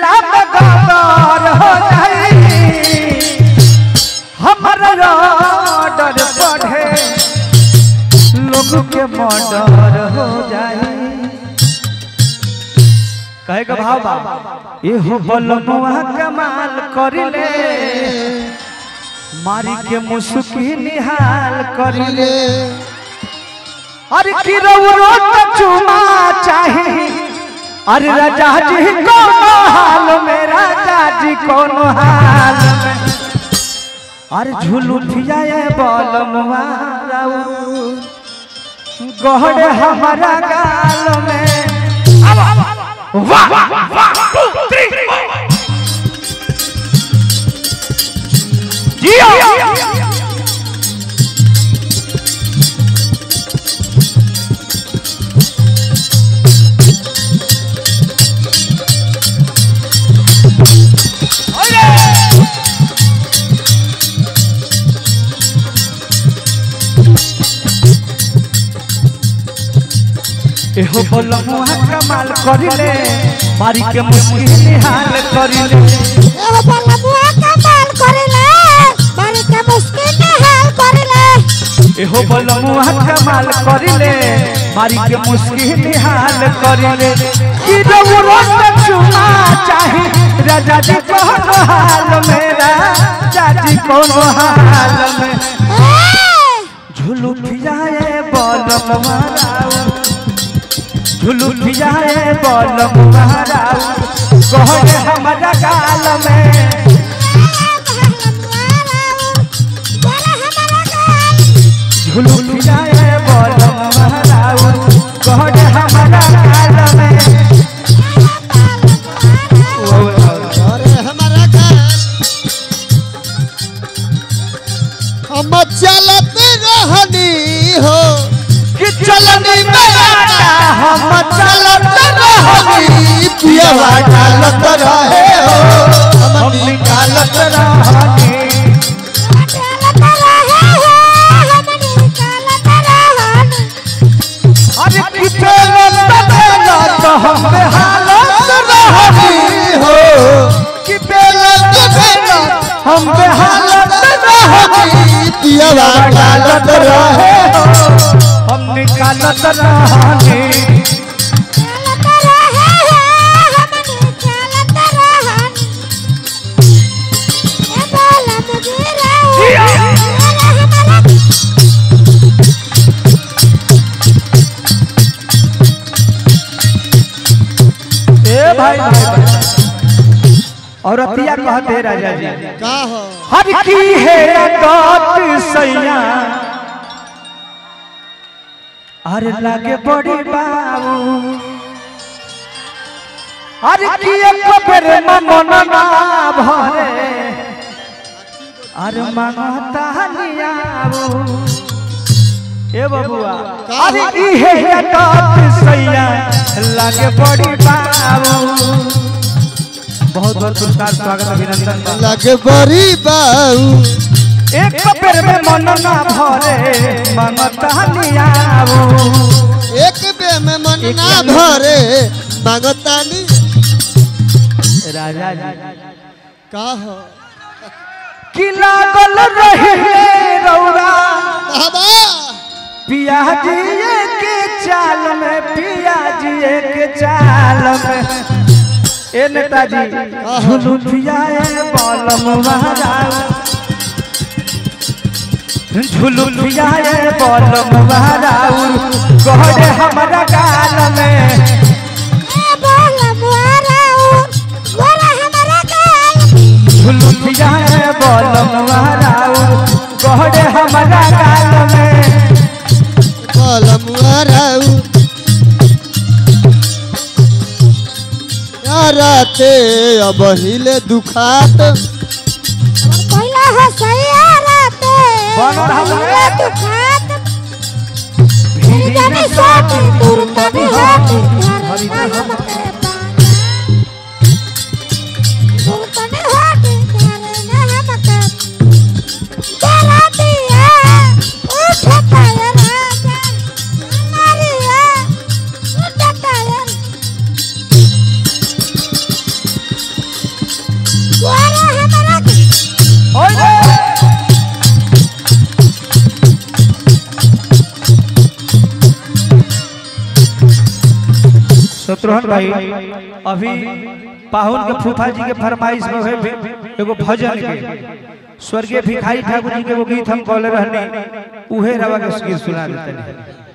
जिला में गदर हो जाए हमारा ऑर्डर बढ़े लोग के मर्डर हो जाए कहे का भाव बा ये हो बलमुआ कमाल करिले मारी के मुस्की निहाल करिले अरे की रोट चुमा चाहे अरे राजा जी कौन हाल में राजा जी कौन हाल में अरे झुलू फिजाए बलमुआ गहरे हमारा गाल में वाह वाह 2 3 जियो एहो बलमुआ कमाल करिले मारी के मुस्की निहाल करिले एहो बलमुआ कमाल करिले मारी के मुस्की निहाल करिले एहो बलमुआ कमाल करिले मारी के मुस्की निहाल करिले की रोट चुमा चाहे राजा जी कौन हाल में राजा जी कौन हाल में झुलू फिजाए बलमुआ झुलू फिजाए बलमुआ गहरे हमारा गाल में झुलू फिजाए बलमुआ गहरे हमारा गाल में हमारा गाल हम चलत रहनी हो कि चलनी हम चलत रहनी पियवा डालत रहे हो हम निकालत रहनी अरे कितने तो हम बेहालत रहनी हो कि बेलत हम बेहालत रहनी पियवा डालत रहे हो हम निकालत रहनी भाई और अतिया कहते राजा जी का हो हर की है दात सैया अरे लागे बड़ी बाबू अरे की एक बेर मन ना भरे अरे मनता नियाबू ए बबुआ अरे की है दात सैया लागे बड़ी बाबू बहुत बहुत पुरस्कार स्वागत अभिनंदन लागे बड़ी बाबू एक बेर में मन ना भरे मनता नियाबू एक बेर में मन ना भरे मांगतानी राजा जी का हो कि लागल रहे रौरा बाबा पियाजी के चाल में पियाजी के चाल में ए नेताजी झुलू फिजाए बलमुआ झुलू फिजाए बलमुआ गहरे हमारा गाल में झुलू फिजाए बलमुआ गहरे हमारा गाल में बलमुआ राते अब हिले दुखात पहिला हसैया राते हिले दुखात जाने साथ तुरंत भी हाथ शत्रुघ्न भाई अभी पाहुन के फूफा जी के फरमाइश में है एगो भजन के स्वर्गीय भिखारी ठाकुर जी के वो गीत हम बोले रहने उहे रवा के गीत सुना देते हैं।